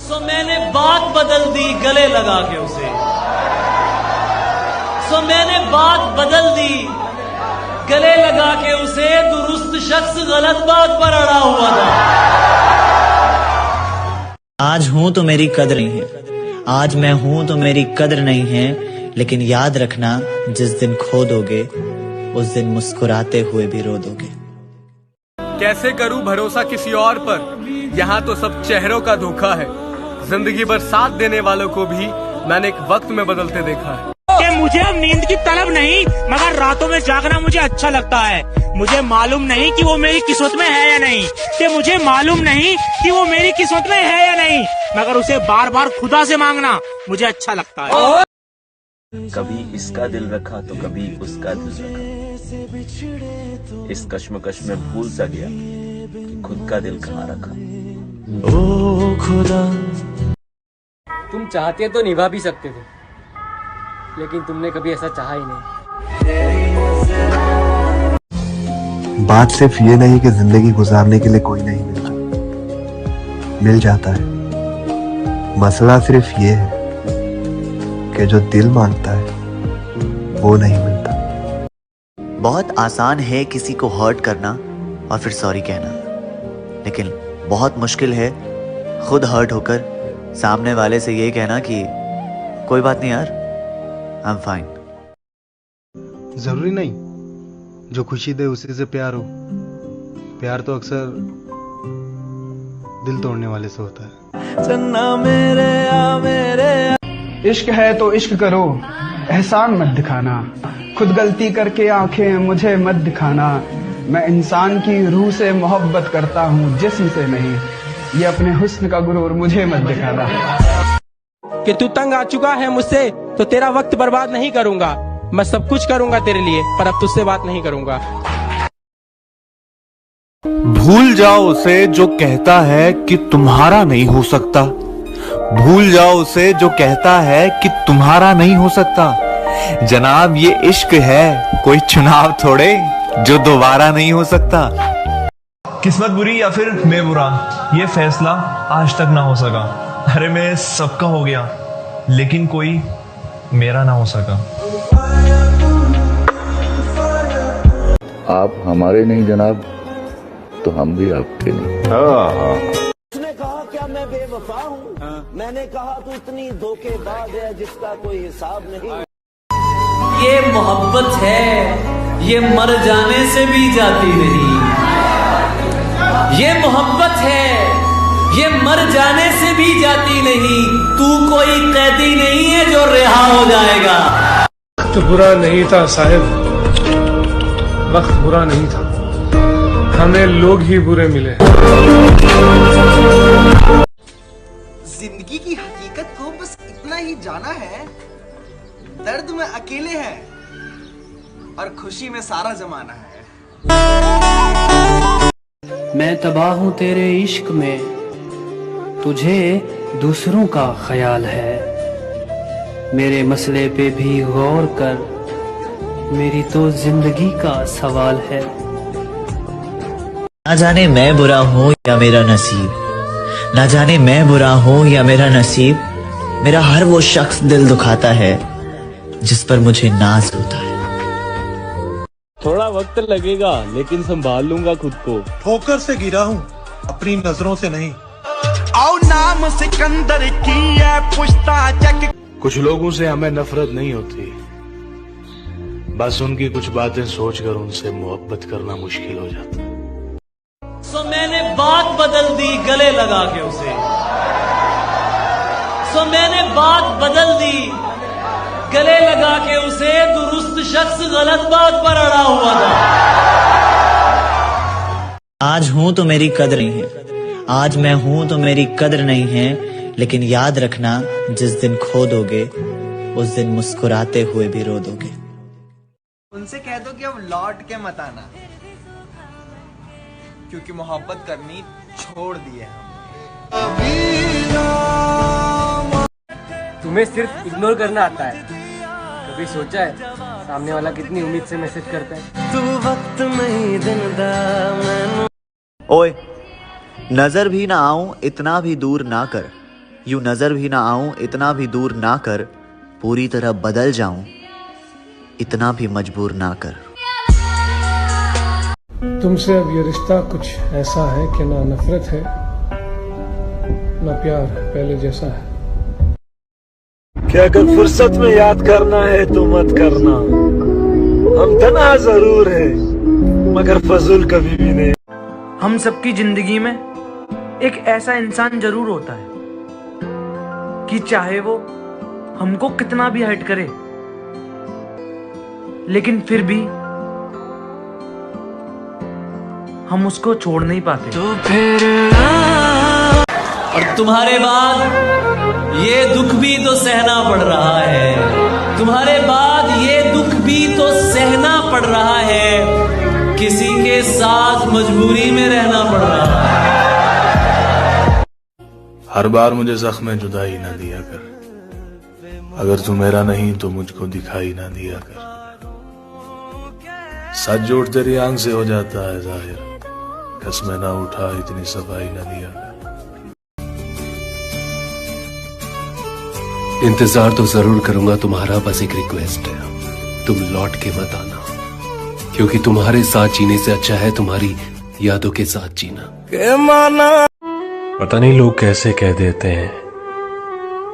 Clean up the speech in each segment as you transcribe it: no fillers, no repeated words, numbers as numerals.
सो मैंने बात बदल दी गले लगा के उसे। सो मैंने बात बदल दी गले लगा के उसे। दुरुस्त शख्स गलत बात पर अड़ा हुआ था। आज हूं तो मेरी कदर नहीं है, आज मैं हूं तो मेरी कदर नहीं है, लेकिन याद रखना जिस दिन खो दोगे उस दिन मुस्कुराते हुए भी रो दोगे। कैसे करूं भरोसा किसी और पर, यहाँ तो सब चेहरों का धोखा है। जिंदगी भर साथ देने वालों को भी मैंने एक वक्त में बदलते देखा है। कि मुझे अब नींद की तलब नहीं, मगर रातों में जागना मुझे अच्छा लगता है। मुझे मालूम नहीं कि वो मेरी किस्मत में है या नहीं, कि मुझे मालूम नहीं कि वो मेरी किस्मत में है या नहीं, मगर उसे बार बार खुदा से मांगना मुझे अच्छा लगता है। कभी इसका दिल रखा तो कभी उसका दिल रखा, इस कश्मकश में भूल सा गया कि खुद का दिल कहाँ रखा। ओ खुदा, तुम चाहते तो निभा भी सकते थे, लेकिन तुमने कभी ऐसा चाहा ही नहीं। बात सिर्फ ये नहीं कि जिंदगी गुजारने के लिए कोई नहीं मिलता, मिल जाता है। मसला सिर्फ ये है कि जो दिल मांगता है वो नहीं मिलता। बहुत आसान है किसी को हर्ट करना और फिर सॉरी कहना, लेकिन बहुत मुश्किल है खुद हर्ट होकर सामने वाले से ये कहना कि कोई बात नहीं यार, आई एम फाइन। जरूरी नहीं जो खुशी दे उसी से प्यार हो, प्यार तो अक्सर दिल तोड़ने वाले से होता है। चन्ना मेरे आ मेरे आ। इश्क है तो इश्क करो, एहसान मत दिखाना, खुद गलती करके आंखें मुझे मत दिखाना। मैं इंसान की रूह से मोहब्बत करता हूँ जिस्म से नहीं, ये अपने हुस्न का गुरूर मुझे मत दिखाना। कि तू तंग आ चुका है मुझसे तो तेरा वक्त बर्बाद नहीं करूंगा। मैं सब कुछ करूंगा तेरे लिए, पर अब तुझसे बात नहीं करूंगा। भूल जाओ उसे जो कहता है कि तुम्हारा नहीं हो सकता, भूल जाओ उसे जो कहता है कि तुम्हारा नहीं हो सकता। जनाब ये इश्क है, कोई चुनाव थोड़े जो दोबारा नहीं हो सकता। किस्मत बुरी या फिर मैं बुरा, ये फैसला आज तक ना हो सका। अरे मैं सबका हो गया लेकिन कोई मेरा ना हो सका। आप हमारे नहीं जनाब, तो हम भी आपके नहीं। उसने कहा क्या मैं बेवफा हूँ, मैंने कहा तू इतनी धोखेबाज है जिसका कोई हिसाब नहीं। ये मोहब्बत है, ये मर जाने से भी जाती नहीं। ये मोहब्बत है, ये मर जाने से भी जाती नहीं। तू कोई कैदी नहीं है जो रिहा हो जाएगा। वक्त बुरा नहीं था साहिब, वक्त बुरा नहीं था, हमें लोग ही बुरे मिले। जिंदगी की हकीकत को बस इतना ही जाना है, दर्द में अकेले हैं और खुशी में सारा जमाना है। मैं तबाह हूँ तेरे इश्क में, तुझे दूसरों का ख्याल है। मेरे मसले पे भी गौर कर, मेरी तो जिंदगी का सवाल है। ना जाने मैं बुरा हूँ या मेरा नसीब, ना जाने मैं बुरा हूँ या मेरा नसीब, मेरा हर वो शख्स दिल दुखाता है जिस पर मुझे नाज होता है। थोड़ा वक्त लगेगा लेकिन संभाल लूंगा खुद को। ठोकर से गिरा हूँ अपनी नजरों से नहीं। आओ नाम सिकंदर की है पुश्ता चक। कुछ लोगों से हमें नफरत नहीं होती, बस उनकी कुछ बातें सोचकर उनसे मोहब्बत करना मुश्किल हो जाता। सो मैंने बात बदल दी गले लगा के उसे। सो मैंने बात बदल दी गले लगा के उसे। दुरुस्त शख्स गलत बात पर अड़ा हुआ था। आज हूं तो मेरी कदर नहीं है, आज मैं हूं तो मेरी कदर नहीं है, लेकिन याद रखना जिस दिन खो दोगे उस दिन मुस्कुराते हुए भी रो दोगे। उनसे कह दो कि अब लौट के मत आना, क्योंकि मोहब्बत करनी छोड़ दी है हम। तुम्हें सिर्फ इग्नोर करना आता है, कभी सोचा है सामने वाला कितनी उम्मीद से मैसेज करता है? तू वक्त नहीं दिंदा मैनू। ओए नजर भी ना आऊं इतना भी दूर ना कर, यूं नजर भी ना आऊं, इतना भी दूर ना कर, पूरी तरह बदल जाऊं, इतना भी मजबूर ना कर। तुमसे अब ये रिश्ता कुछ ऐसा है कि ना नफरत है ना प्यार पहले जैसा है। क्या अगर फुर्सत में याद करना है तो मत करना, हम तन्हा जरूर है मगर फजूल कभी भी नहीं। हम सबकी जिंदगी में एक ऐसा इंसान जरूर होता है कि चाहे वो हमको कितना भी हर्ट करे, लेकिन फिर भी हम उसको छोड़ नहीं पाते। तो फिर और तुम्हारे बाद ये दुख भी तो सहना पड़ रहा है, तुम्हारे बाद ये दुख भी तो सहना पड़ रहा है, किसी के साथ मजबूरी में रहना पड़ रहा है। हर बार मुझे जख्म जुदाई ना दिया कर, अगर तू मेरा नहीं तो मुझको दिखाई ना दिया कर। सच झूठ तेरी आंख से हो जाता है जाहिर, कसमें ना उठा इतनी सफाई ना दिया कर। इंतजार तो जरूर करूंगा तुम्हारा, बस एक रिक्वेस्ट है, तुम लौट के मत आना, क्योंकि तुम्हारे साथ जीने से अच्छा है तुम्हारी यादों के साथ जीना। पता नहीं लोग कैसे कह देते हैं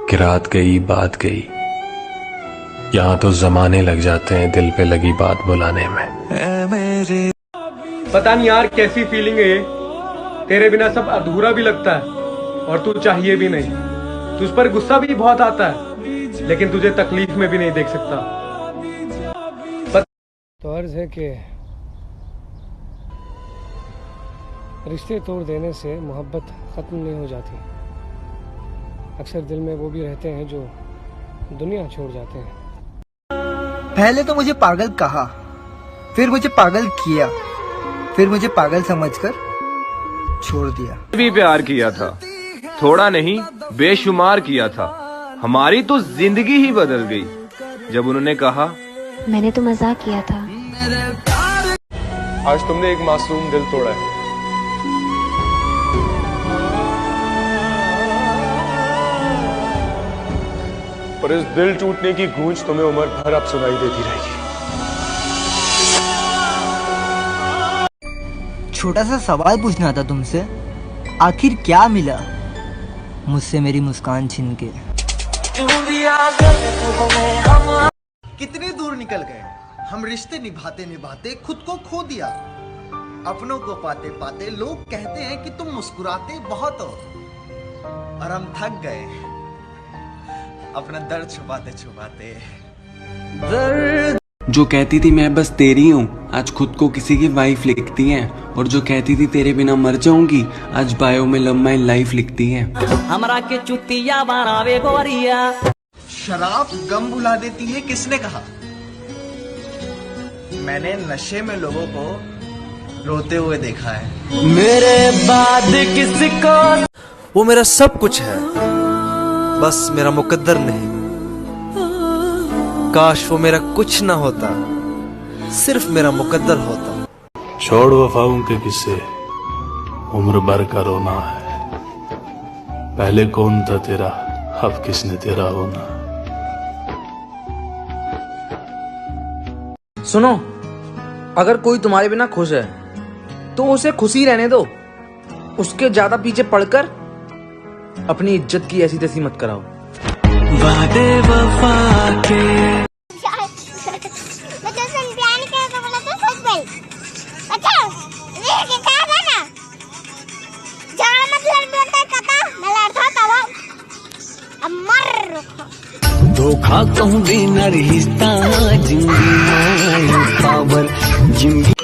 कि रात गई बात गई, यहाँ तो जमाने लग जाते हैं दिल पे लगी बात बुलाने में। पता नहीं यार कैसी फीलिंग है ये, तेरे बिना सब अधूरा भी लगता है और तू चाहिए भी नहीं। तुझ पर गुस्सा भी बहुत आता है, लेकिन तुझे तकलीफ में भी नहीं देख सकता। तो अर्ज है कि रिश्ते तोड़ देने से मोहब्बत ख़त्म नहीं हो जाती, अक्सर दिल में वो भी रहते हैं जो दुनिया छोड़ जाते हैं। पहले तो मुझे पागल कहा, फिर मुझे पागल किया, फिर मुझे पागल समझकर छोड़ दिया। भी प्यार किया था, थोड़ा नहीं बेशुमार किया था, हमारी तो जिंदगी ही बदल गई जब उन्होंने कहा मैंने तो मजाक किया था। आज तुमने एक मासूम दिल तोड़ा है। पर इस दिल टूटने की गूंज तुम्हें उम्र भर अब सुनाई देती रहेगी। छोटा सा सवाल पूछना था तुमसे, आखिर क्या मिला मुझसे मेरी मुस्कान छीन के? कितनी दूर निकल गए हम, रिश्ते निभाते निभाते खुद को खो दिया। अपनों को पाते पाते लोग कहते हैं कि तुम मुस्कुराते बहुत हो, और हम थक गए अपना दर्द छुपाते छुपाते। जो कहती थी मैं बस तेरी हूँ, आज खुद को किसी की वाइफ लिखती है, और जो कहती थी तेरे बिना मर जाऊंगी, आज बायो में लव माई लाइफ लिखती है। हमरा के चुतिया बनावे गोरिया। शराब गम भुला देती है, किसने कहा? मैंने नशे में लोगों को रोते हुए देखा है। मेरे बाद किसको? वो मेरा सब कुछ है, बस मेरा मुकद्दर नहीं। काश वो मेरा कुछ ना होता, सिर्फ मेरा मुकद्दर होता। छोड़ वफाओं के किस्से, उम्र भर का रोना है। पहले कौन था तेरा, अब किसने तेरा होना। सुनो, अगर कोई तुम्हारे बिना खुश है तो उसे खुशी रहने दो, उसके ज्यादा पीछे पड़कर अपनी इज्जत की ऐसी तैसी मत कराओ। वादे वफा के धोखा कहूँ भी न रिश्ता जिंदगी पावर जिंदगी